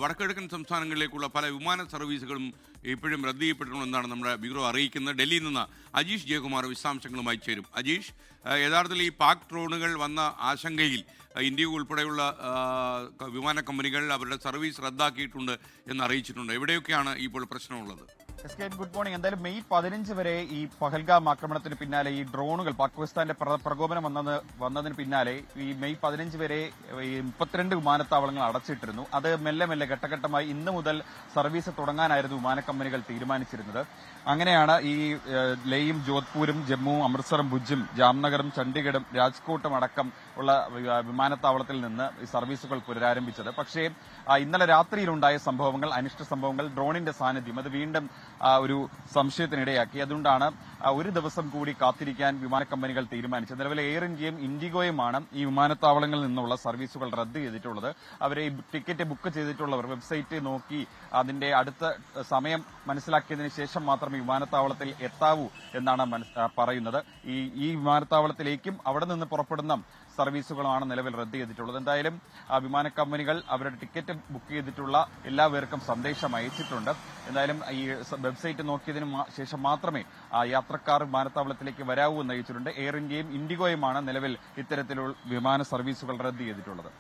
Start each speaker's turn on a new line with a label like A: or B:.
A: വടക്കിഴക്കൻ സംസ്ഥാനങ്ങളിലേക്കുള്ള പല വിമാന സർവീസുകളും ഇപ്പോഴും റദ്ദ് ചെയ്യപ്പെട്ടിട്ടുണ്ടെന്നാണ് നമ്മുടെ ബ്യൂറോ അറിയിക്കുന്നത്. ഡൽഹിയിൽ നിന്ന് അജീഷ് ജയകുമാർ വിശദാംശങ്ങളുമായി ചേരും. അജീഷ്, യഥാർത്ഥത്തിൽ ഈ പാക് ഡ്രോണുകൾ വന്ന ആശങ്കയിൽ ഇന്ത്യ ഉൾപ്പെടെയുള്ള വിമാന കമ്പനികൾ അവരുടെ സർവീസ് റദ്ദാക്കിയിട്ടുണ്ട് എന്ന് അറിയിച്ചിട്ടുണ്ട്. എവിടെയൊക്കെയാണ് ഇപ്പോൾ പ്രശ്നമുള്ളത്?
B: Good morning. എന്തായാലും മെയ് 15 വരെ ഈ പഹൽഗാം ആക്രമണത്തിന് പിന്നാലെ ഈ ഡ്രോണുകൾ പാകിസ്ഥാന്റെ പ്രകോപനം വന്നതിന് പിന്നാലെ ഈ മെയ് 15 വരെ ഈ 32 വിമാനത്താവളങ്ങൾ അടച്ചിട്ടിരുന്നു. അത് മെല്ലെ മെല്ലെ ഘട്ടഘട്ടമായി ഇന്ന് മുതൽ സർവീസ് തുടങ്ങാനായിരുന്നു വിമാന കമ്പനികൾ തീരുമാനിച്ചിരുന്നത്. അങ്ങനെയാണ് ഈ ലേയും ജോധ്പൂരും ജമ്മുവും അമൃത്സറും ഭുജും ജാംനഗറും ചണ്ഡീഗഡും രാജ്കോട്ടും അടക്കം ഉള്ള വിമാനത്താവളത്തിൽ നിന്ന് ഈ സർവീസുകൾ പുനരാരംഭിച്ചത്. പക്ഷേ ഇന്നലെ രാത്രിയിലുണ്ടായ സംഭവങ്ങൾ, അനിഷ്ട സംഭവങ്ങൾ, ഡ്രോണിന്റെ സാന്നിധ്യം അത് വീണ്ടും ഒരു സംശയത്തിനിടയാക്കി. അതുകൊണ്ടാണ് ഒരു ദിവസം കൂടി കാത്തിരിക്കാൻ വിമാന കമ്പനികൾ തീരുമാനിച്ചത്. നിലവിലെ എയർ ഇന്ത്യയും ഇൻഡിഗോയുമാണ് ഈ വിമാനത്താവളങ്ങളിൽ നിന്നുള്ള സർവീസുകൾ റദ്ദ് ചെയ്തിട്ടുള്ളത്. അവരെ ടിക്കറ്റ് ബുക്ക് ചെയ്തിട്ടുള്ളവർ വെബ്സൈറ്റ് നോക്കി അതിന്റെ അടുത്ത സമയം മനസ്സിലാക്കിയതിനു ശേഷം മാത്രമേ വിമാനത്താവളത്തിൽ എത്താവൂ എന്നാണ് പറയുന്നത്. ഈ വിമാനത്താവളത്തിലേക്കും അവിടെ നിന്ന് പുറപ്പെടുന്ന സർവീസുകളാണ് നിലവിൽ റദ്ദ് ചെയ്തിട്ടുള്ളത്. എന്തായാലും വിമാന കമ്പനികൾ അവരുടെ ടിക്കറ്റ് ബുക്ക് ചെയ്തിട്ടുള്ള എല്ലാവർക്കും സന്ദേശം അയച്ചിട്ടുണ്ട്. എന്തായാലും ഈ വെബ്സൈറ്റ് നോക്കിയതിനു ശേഷം മാത്രമേ യാത്രക്കാർ വിമാനത്താവളത്തിലേക്ക് വരാവൂ എന്ന് അറിയിച്ചിട്ടുണ്ട്. എയർ ഇന്ത്യയും ഇൻഡിഗോയുമാണ് നിലവിൽ ഇത്തരത്തിലുള്ള വിമാന സർവീസുകൾ റദ്ദ് ചെയ്തിട്ടുള്ളത്.